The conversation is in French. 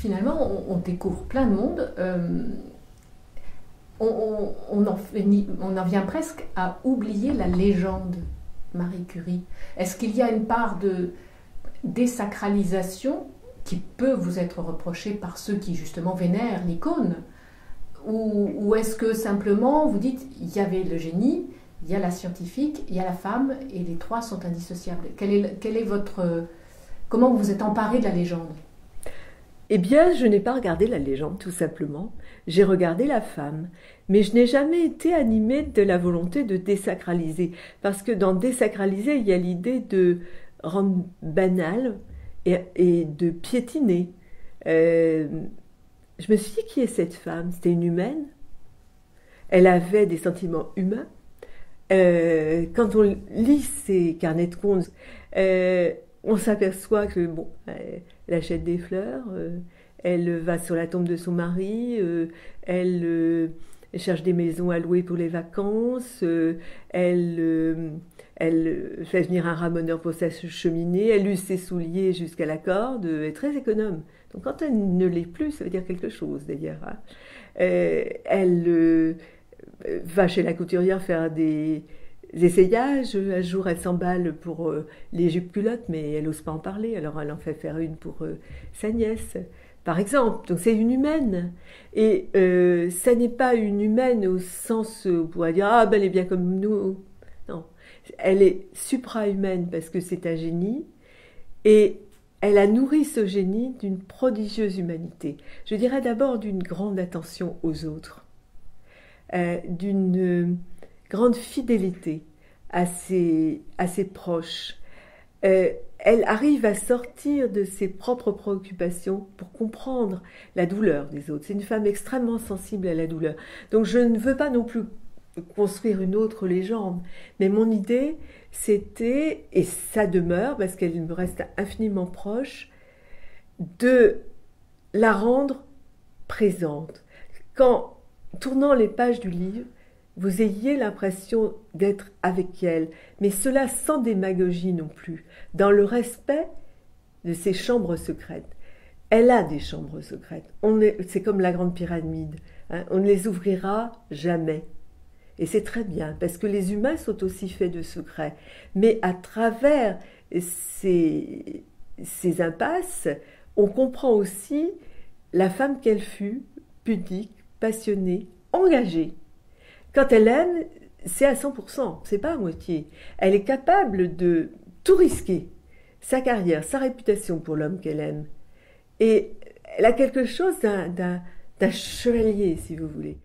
finalement, on découvre plein de monde. On en vient presque à oublier la légende Marie Curie. Est-ce qu'il y a une part de désacralisation qui peut vous être reprochée par ceux qui justement vénèrent l'icône? Ou est-ce que simplement vous dites il y avait le génie, il y a la scientifique, il y a la femme et les trois sont indissociables? Quel est votre... Comment vous vous êtes emparé de la légende? Eh bien, je n'ai pas regardé la légende, tout simplement. J'ai regardé la femme. Mais je n'ai jamais été animée de la volonté de désacraliser. Parce que dans désacraliser, il y a l'idée de rendre banal et de piétiner. Je me suis dit, qui est cette femme? C'était une humaine. Elle avait des sentiments humains. Quand on lit ses carnets de comptes, on s'aperçoit que, bon, elle achète des fleurs, elle va sur la tombe de son mari, elle cherche des maisons à louer pour les vacances, elle fait venir un ramoneur pour sa cheminée, elle use ses souliers jusqu'à la corde, elle est très économe. Donc quand elle ne l'est plus, ça veut dire quelque chose d'ailleurs. Hein. Elle va chez la couturière faire des essayages. Un jour, elle s'emballe pour les jupes-culottes, mais elle n'ose pas en parler. Alors, elle en fait faire une pour sa nièce, par exemple. Donc, c'est une humaine. Et ça n'est pas une humaine au sens où on pourrait dire « Ah, ben, elle est bien comme nous ». Non. Elle est supra-humaine parce que c'est un génie. Et elle a nourri ce génie d'une prodigieuse humanité. Je dirais d'abord d'une grande attention aux autres. D'une grande fidélité à ses proches. Elle arrive à sortir de ses propres préoccupations pour comprendre la douleur des autres. C'est une femme extrêmement sensible à la douleur. Donc je ne veux pas non plus construire une autre légende, mais mon idée, c'était, et ça demeure, parce qu'elle me reste infiniment proche, de la rendre présente. Quand, tournant les pages du livre, vous ayez l'impression d'être avec elle, mais cela sans démagogie non plus, dans le respect de ses chambres secrètes. Elle a des chambres secrètes. C'est comme la grande pyramide. Hein, on ne les ouvrira jamais. Et c'est très bien, parce que les humains sont aussi faits de secrets. Mais à travers ces impasses, on comprend aussi la femme qu'elle fut, pudique, passionnée, engagée. Quand elle aime, c'est à 100%, c'est pas à moitié. Elle est capable de tout risquer, sa carrière, sa réputation pour l'homme qu'elle aime. Et elle a quelque chose d'un chevalier, si vous voulez.